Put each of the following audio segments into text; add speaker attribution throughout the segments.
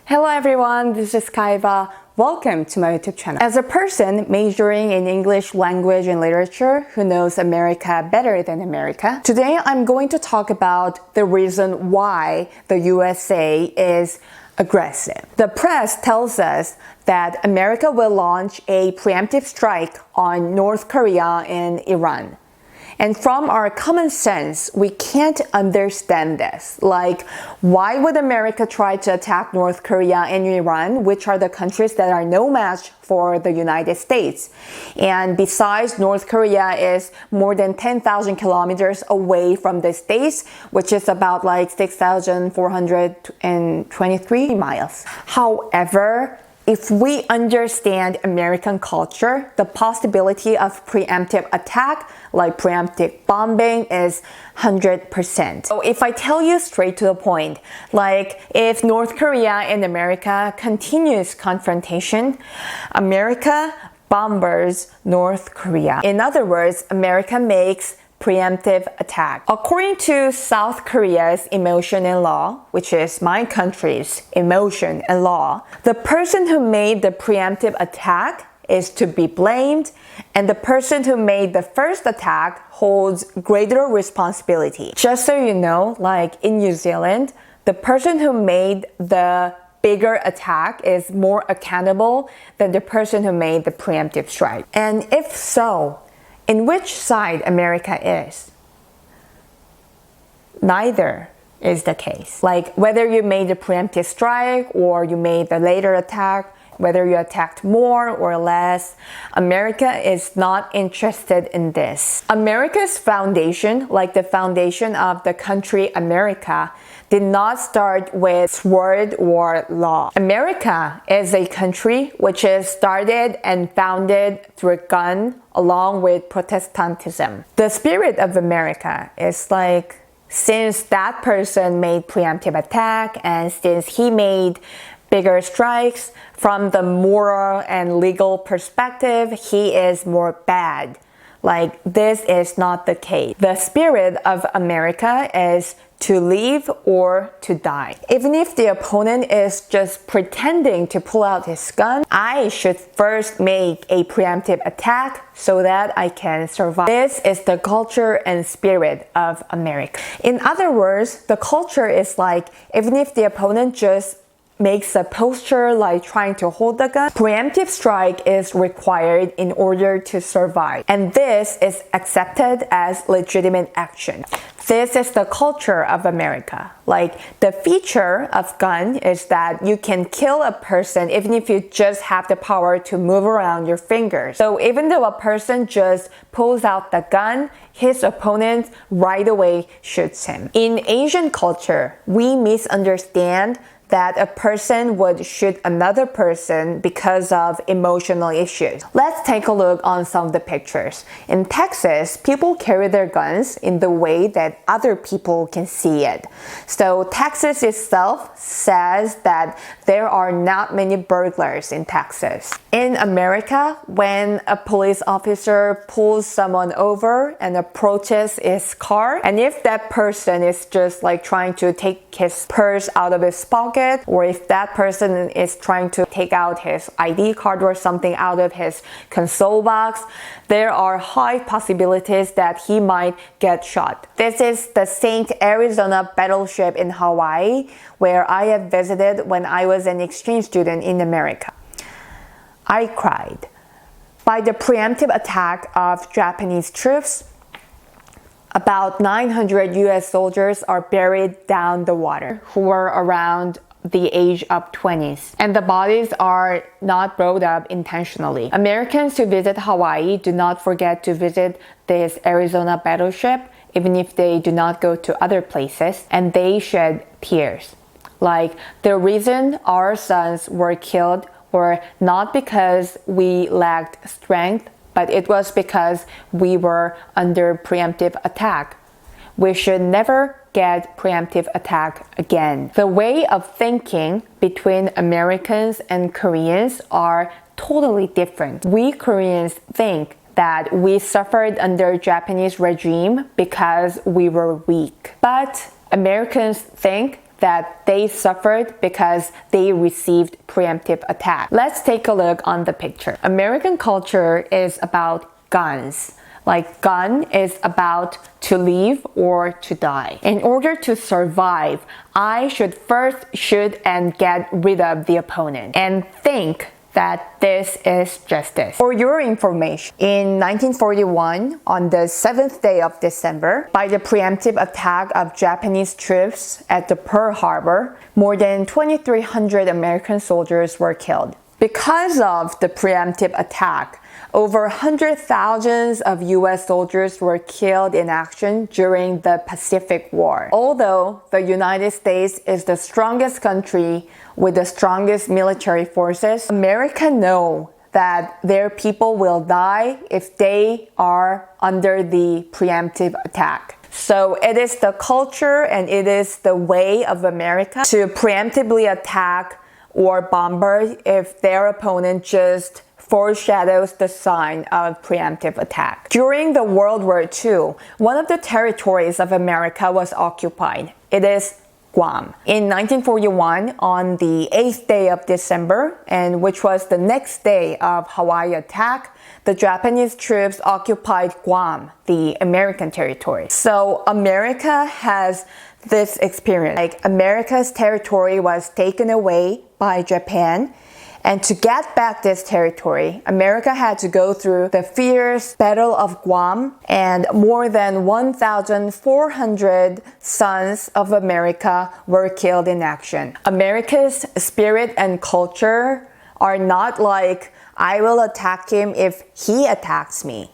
Speaker 1: Hello everyone, this is Kaheva. Welcome to my YouTube channel. As a person majoring in English language and literature who knows America better than America, today I'm going to talk about the reason why the USA is aggressive. The press tells us that America will launch a preemptive strike on North Korea and Iran. And from our common sense, we can't understand this. Like, why would America try to attack North Korea and Iran, which are the countries that are no match for the United States? And besides, North Korea is more than 10,000 kilometers away from the States, which is about like 6,423 miles. However, if we understand American culture, the possibility of preemptive attack, like preemptive bombing, is 100%. So if I tell you straight to the point, like if North Korea and America continues confrontation, America bombers North Korea. In other words, America makes preemptive attack. According to South Korea's emotion and law, which is my country's emotion and law, the person who made the preemptive attack is to be blamed, and the person who made the first attack holds greater responsibility. Just so you know, like in New Zealand, the person who made the bigger attack is more accountable than the person who made the preemptive strike. And if so, in which side America is? Neither is the case. Like whether you made the preemptive strike or you made the later attack, whether you attacked more or less, America is not interested in this. America's foundation, like the foundation of the country America, did not start with sword or law. America is a country which is started and founded through gun along with Protestantism. The spirit of America is like, since that person made preemptive attack and since he made bigger strikes, from the moral and legal perspective, he is more bad. Like, this is not the case. The spirit of America is to live or to die. Even if the opponent is just pretending to pull out his gun, I should first make a preemptive attack so that I can survive. This is the culture and spirit of America. In other words, the culture is like, even if the opponent just makes a posture like trying to hold the gun, preemptive strike is required in order to survive. And this is accepted as legitimate action. This is the culture of America. Like, the feature of gun is that you can kill a person even if you just have the power to move around your fingers. So even though a person just pulls out the gun, his opponent right away shoots him. In Asian culture, we misunderstand that a person would shoot another person because of emotional issues. Let's take a look on some of the pictures. In Texas, people carry their guns in the way that other people can see it. So Texas itself says that there are not many burglars in Texas. In America, when a police officer pulls someone over and approaches his car, and if that person is just like trying to take his purse out of his pocket, or if that person is trying to take out his ID card or something out of his console box, there are high possibilities that he might get shot. This is the St. Arizona battleship in Hawaii, where I have visited when I was an exchange student in America. I cried. By the preemptive attack of Japanese troops, about 900 U.S. soldiers are buried down the water who were around the age of 20s, and the bodies are not brought up intentionally. Americans who visit Hawaii do not forget to visit this Arizona battleship, even if they do not go to other places, and they shed tears. Like, the reason our sons were killed were not because we lacked strength, but it was because we were under preemptive attack. We should never get preemptive attack again. The way of thinking between Americans and Koreans are totally different. We Koreans think that we suffered under Japanese regime because we were weak. But Americans think that they suffered because they received preemptive attack. Let's take a look on the picture. American culture is about guns. Like gun is about to live or to die. In order to survive, I should first shoot and get rid of the opponent and think that this is justice. For your information, in 1941, on the 7th day of December, by the preemptive attack of Japanese troops at the Pearl Harbor, more than 2,300 American soldiers were killed. Because of the preemptive attack, over 100,000 of U.S. soldiers were killed in action during the Pacific War. Although the United States is the strongest country with the strongest military forces, America knows that their people will die if they are under the preemptive attack. So it is the culture and it is the way of America to preemptively attack or bombard if their opponent just foreshadows the sign of preemptive attack. During the World War II, one of the territories of America was occupied. It is Guam. In 1941, on the 8th day of December, and which was the next day of Hawaii attack, the Japanese troops occupied Guam, the American territory. So America has this experience. Like America's territory was taken away by Japan. And to get back this territory, America had to go through the fierce Battle of Guam, and more than 1,400 sons of America were killed in action. America's spirit and culture are not like, I will attack him if he attacks me.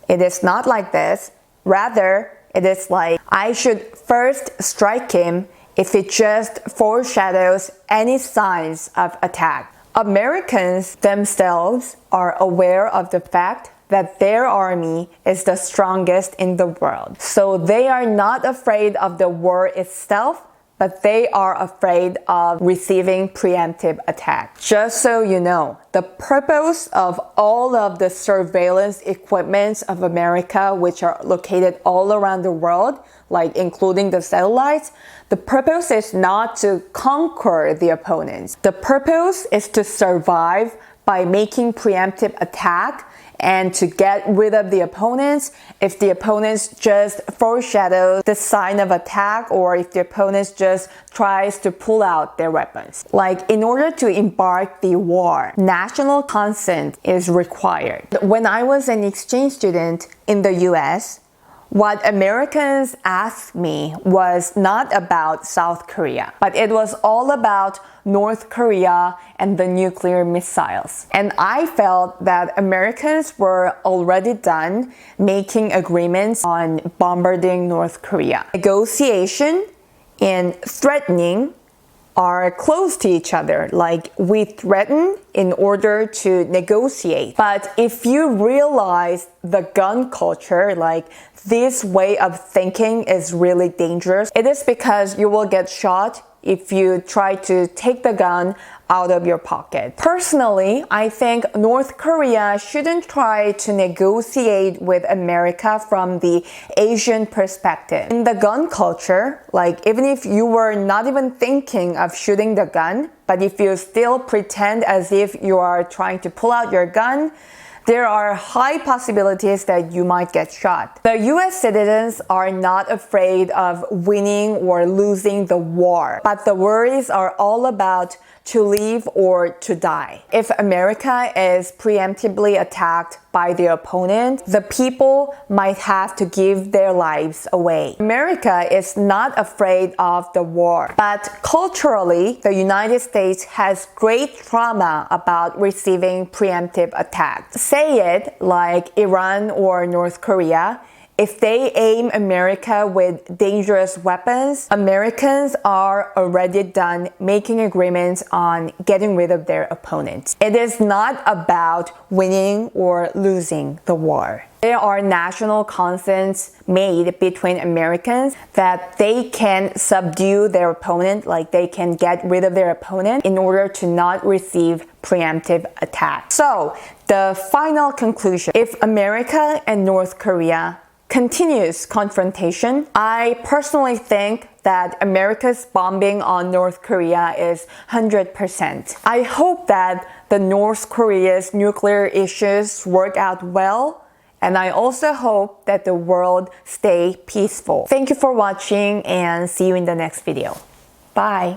Speaker 1: It is not like this. Rather, it is like, I should first strike him if it just foreshadows any signs of attack. Americans themselves are aware of the fact that their army is the strongest in the world. So they are not afraid of the war itself, but they are afraid of receiving preemptive attack. Just so you know, the purpose of all of the surveillance equipments of America, which are located all around the world, like including the satellites, the purpose is not to conquer the opponents. The purpose is to survive by making preemptive attack and to get rid of the opponents if the opponents just foreshadow the sign of attack or if the opponents just tries to pull out their weapons. Like in order to embark the war, national consent is required. When I was an exchange student in the U.S., what Americans asked me was not about South Korea, but it was all about North Korea and the nuclear missiles. And I felt that Americans were already done making agreements on bombarding North Korea. Negotiation and threatening are close to each other. Like we threaten in order to negotiate. But if you realize the gun culture, like this way of thinking is really dangerous, it is because you will get shot if you try to take the gun out of your pocket. Personally, I think North Korea shouldn't try to negotiate with America from the Asian perspective. In the gun culture, like even if you were not even thinking of shooting the gun, but if you still pretend as if you are trying to pull out your gun, there are high possibilities that you might get shot. The U.S. citizens are not afraid of winning or losing the war, but the worries are all about to live or to die. If America is preemptively attacked by the opponent, the people might have to give their lives away. America is not afraid of the war, but culturally, the United States has great trauma about receiving preemptive attacks. Say it like Iran or North Korea. If they aim America with dangerous weapons, Americans are already done making agreements on getting rid of their opponents. It is not about winning or losing the war. There are national consents made between Americans that they can subdue their opponent, like they can get rid of their opponent in order to not receive preemptive attack. So, the final conclusion, if America and North Korea continuous confrontation, I personally think that America's bombing on North Korea is 100%. I hope that the North Korea's nuclear issues work out well, and I also hope that the world stay peaceful. Thank you for watching and see you in the next video. Bye!